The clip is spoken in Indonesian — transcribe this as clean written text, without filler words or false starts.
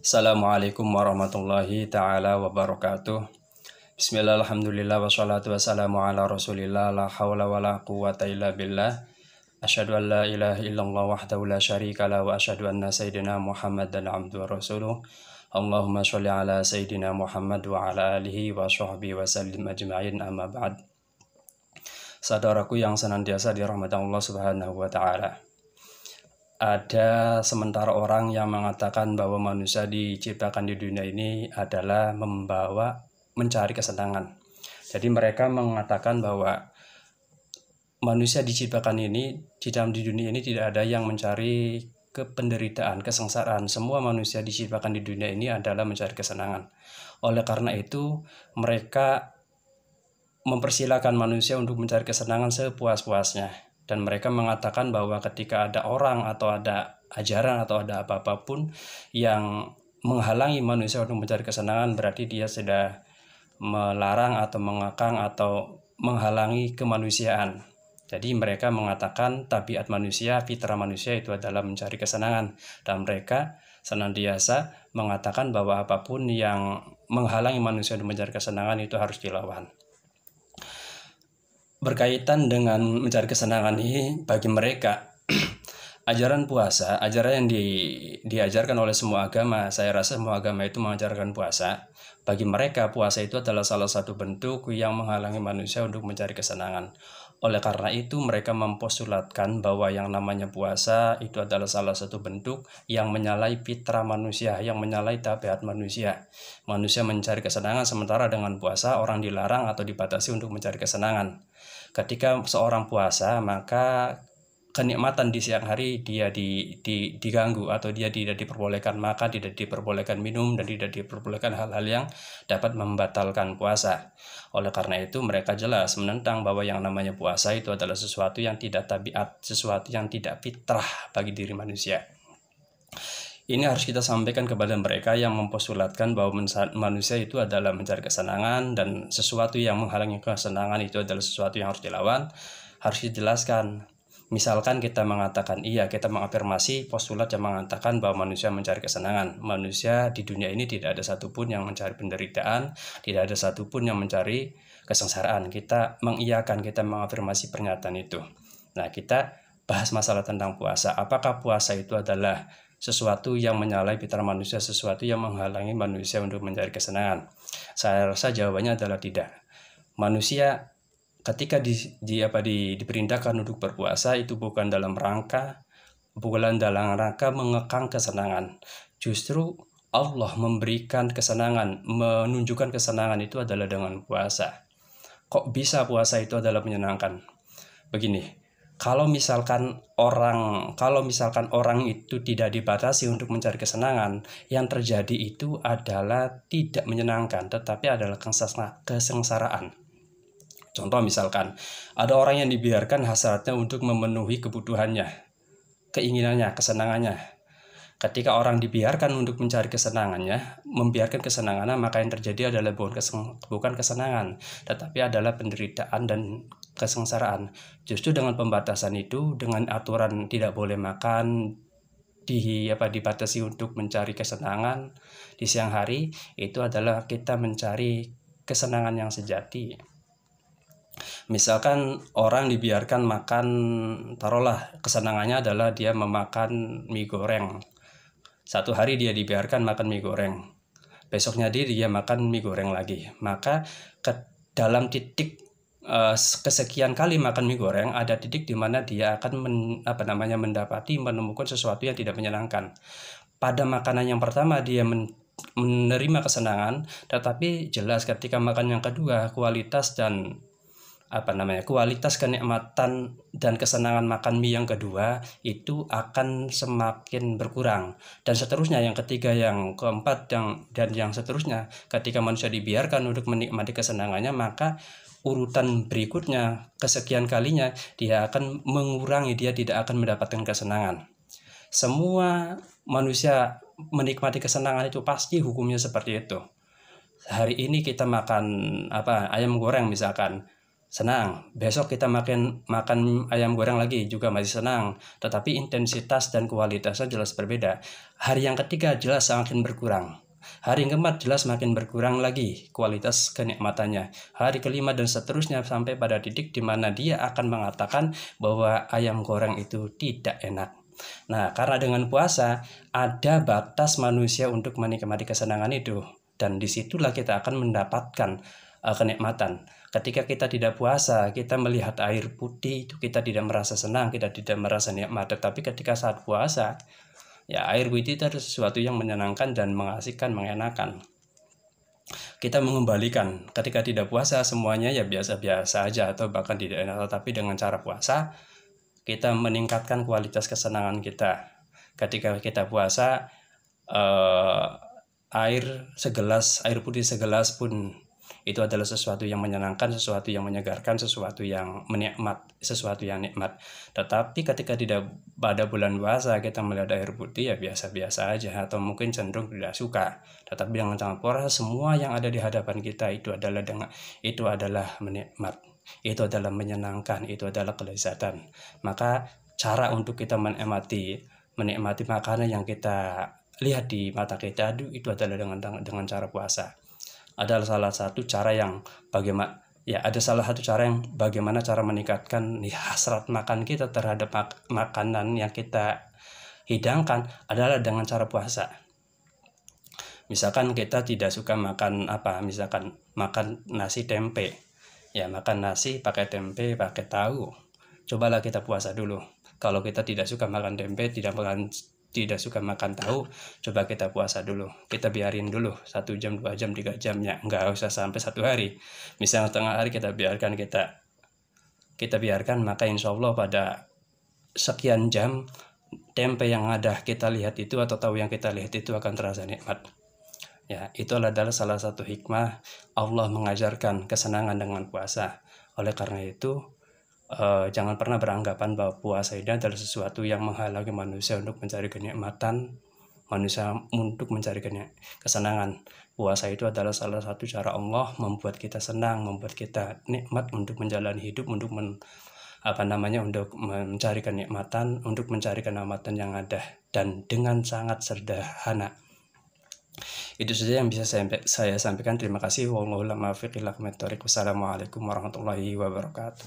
Assalamualaikum warahmatullahi ta'ala wabarakatuh. Bismillah, alhamdulillah, wassalatu wassalamu ala rasulillah, la hawla wa la quwata illa billah. Asyhadu an la ilaha illallah wahdahu la syarika la wa asyhadu anna sayyidina Muhammadan abduhu wa rasuluh. Allahumma sholli ala sayyidina Muhammad wa ala alihi wa sahbihi wa sallim ajma'in, amma ba'd. Saudaraku yang senantiasa dirahmati Allah Subhanahu wa ta'ala. Ada sementara orang yang mengatakan bahwa manusia diciptakan di dunia ini adalah mencari kesenangan. Jadi mereka mengatakan bahwa manusia diciptakan ini di dunia ini tidak ada yang mencari penderitaan, kesengsaraan. Semua manusia diciptakan di dunia ini adalah mencari kesenangan. Oleh karena itu mereka mempersilahkan manusia untuk mencari kesenangan sepuas-puasnya. Dan mereka mengatakan bahwa ketika ada orang atau ada ajaran atau ada apapun yang menghalangi manusia untuk mencari kesenangan, berarti dia sudah melarang atau mengekang atau menghalangi kemanusiaan. Jadi mereka mengatakan tabiat manusia, fitrah manusia itu adalah mencari kesenangan. Dan mereka senantiasa mengatakan bahwa apapun yang menghalangi manusia untuk mencari kesenangan itu harus dilawan. Berkaitan dengan mencari kesenangan ini, bagi mereka ajaran puasa, ajaran yang diajarkan oleh semua agama, saya rasa semua agama itu mengajarkan puasa. Bagi mereka puasa itu adalah salah satu bentuk yang menghalangi manusia untuk mencari kesenangan. Oleh karena itu mereka mempostulatkan bahwa yang namanya puasa itu adalah salah satu bentuk yang menyalahi fitrah manusia, yang menyalahi tabiat manusia. Manusia mencari kesenangan, sementara dengan puasa orang dilarang atau dibatasi untuk mencari kesenangan. Ketika seorang puasa, maka kenikmatan di siang hari dia diganggu atau dia tidak diperbolehkan makan, tidak diperbolehkan minum, dan tidak diperbolehkan hal-hal yang dapat membatalkan puasa. Oleh karena itu mereka jelas menentang bahwa yang namanya puasa itu adalah sesuatu yang tidak tabiat, sesuatu yang tidak fitrah bagi diri manusia. Ini harus kita sampaikan kepada mereka yang mempostulatkan bahwa manusia itu adalah mencari kesenangan dan sesuatu yang menghalangi kesenangan itu adalah sesuatu yang harus dilawan, harus dijelaskan. Misalkan kita mengatakan iya, kita mengafirmasi postulat yang mengatakan bahwa manusia mencari kesenangan. Manusia di dunia ini tidak ada satupun yang mencari penderitaan, tidak ada satupun yang mencari kesengsaraan. Kita mengiyakan, kita mengafirmasi pernyataan itu. Nah, kita bahas masalah tentang puasa. Apakah puasa itu adalah sesuatu yang menyalahi fitrah manusia, sesuatu yang menghalangi manusia untuk mencari kesenangan? Saya rasa jawabannya adalah tidak. Manusia ketika diperintahkan untuk berpuasa itu bukan dalam rangka mengekang kesenangan. Justru Allah memberikan kesenangan, menunjukkan kesenangan itu adalah dengan puasa. Kok bisa puasa itu adalah menyenangkan? Begini, kalau misalkan orang itu tidak dibatasi untuk mencari kesenangan, yang terjadi itu adalah tidak menyenangkan, tetapi adalah kesengsaraan. Contoh misalkan, ada orang yang dibiarkan hasratnya untuk memenuhi kebutuhannya, keinginannya, kesenangannya. Ketika orang dibiarkan untuk mencari kesenangannya, membiarkan kesenangannya, maka yang terjadi adalah bukan kesenangan, tetapi adalah penderitaan dan kesengsaraan. Justru dengan pembatasan itu, dengan aturan tidak boleh makan, dibatasi untuk mencari kesenangan di siang hari, itu adalah kita mencari kesenangan yang sejati. Misalkan orang dibiarkan makan, taruhlah kesenangannya adalah dia memakan mie goreng. Satu hari dia dibiarkan makan mie goreng, besoknya dia makan mie goreng lagi. Maka dalam titik kesekian kali makan mie goreng, ada titik di mana dia akan menemukan sesuatu yang tidak menyenangkan. Pada makanan yang pertama dia menerima kesenangan, tetapi jelas ketika makan yang kedua kualitas kenikmatan dan kesenangan makan mie yang kedua itu akan semakin berkurang, dan seterusnya, yang ketiga, yang keempat, dan yang seterusnya. Ketika manusia dibiarkan untuk menikmati kesenangannya, maka urutan berikutnya, kesekian kalinya, dia akan mengurangi, dia tidak akan mendapatkan kesenangan. Semua manusia menikmati kesenangan itu pasti hukumnya seperti itu. Hari ini kita makan ayam goreng misalkan, senang. Besok kita makan ayam goreng lagi, juga masih senang. Tetapi intensitas dan kualitasnya jelas berbeda. Hari yang ketiga jelas semakin berkurang. Hari yang keempat jelas makin berkurang lagi kualitas kenikmatannya. Hari kelima dan seterusnya sampai pada titik di mana dia akan mengatakan bahwa ayam goreng itu tidak enak. Nah, karena dengan puasa ada batas manusia untuk menikmati kesenangan itu, dan disitulah kita akan mendapatkan kenikmatan. Ketika kita tidak puasa, kita melihat air putih itu kita tidak merasa senang, kita tidak merasa nikmat. Tetapi ketika saat puasa, ya air putih itu adalah sesuatu yang menyenangkan dan mengasihkan, mengenakan. Kita mengembalikan, ketika tidak puasa semuanya ya biasa-biasa aja atau bahkan tidak enak. Tetapi dengan cara puasa, kita meningkatkan kualitas kesenangan kita. Ketika kita puasa, air putih segelas pun itu adalah sesuatu yang menyenangkan, sesuatu yang menyegarkan, sesuatu yang nikmat. Tetapi ketika tidak pada bulan puasa kita melihat air putih ya biasa-biasa aja atau mungkin cenderung tidak suka. Tetapi dengan sangat puasa semua yang ada di hadapan kita itu adalah menikmat. Itu adalah menyenangkan, itu adalah kelezatan. Maka cara untuk kita menikmati makanan yang kita lihat di mata kita itu adalah dengan cara puasa. Adalah salah satu cara yang bagaimana cara meningkatkan hasrat makan kita terhadap makanan yang kita hidangkan adalah dengan cara puasa. Misalkan kita tidak suka makan misalkan makan nasi tempe. Ya, makan nasi pakai tempe, pakai tahu. Cobalah kita puasa dulu. Kalau kita tidak suka makan tempe, tidak suka makan tahu, coba kita puasa dulu. Kita biarin dulu 1 jam, 2 jam, 3 jamnya. Nggak usah sampai 1 hari. Misalnya tengah hari kita biarkan, maka insya Allah pada sekian jam tempe yang ada kita lihat itu atau tahu yang kita lihat itu akan terasa nikmat. Ya, itu adalah salah satu hikmah Allah mengajarkan kesenangan dengan puasa. Oleh karena itu, jangan pernah beranggapan bahwa puasa ini adalah sesuatu yang menghalangi manusia untuk mencari kenikmatan, manusia untuk mencari kesenangan. Puasa itu adalah salah satu cara Allah membuat kita senang, membuat kita nikmat untuk menjalani hidup, untuk mencari kenikmatan, untuk mencari kenikmatan yang ada, dan dengan sangat sederhana. Itu saja yang bisa saya sampaikan. Terima kasih. Wassalamualaikum warahmatullahi wabarakatuh.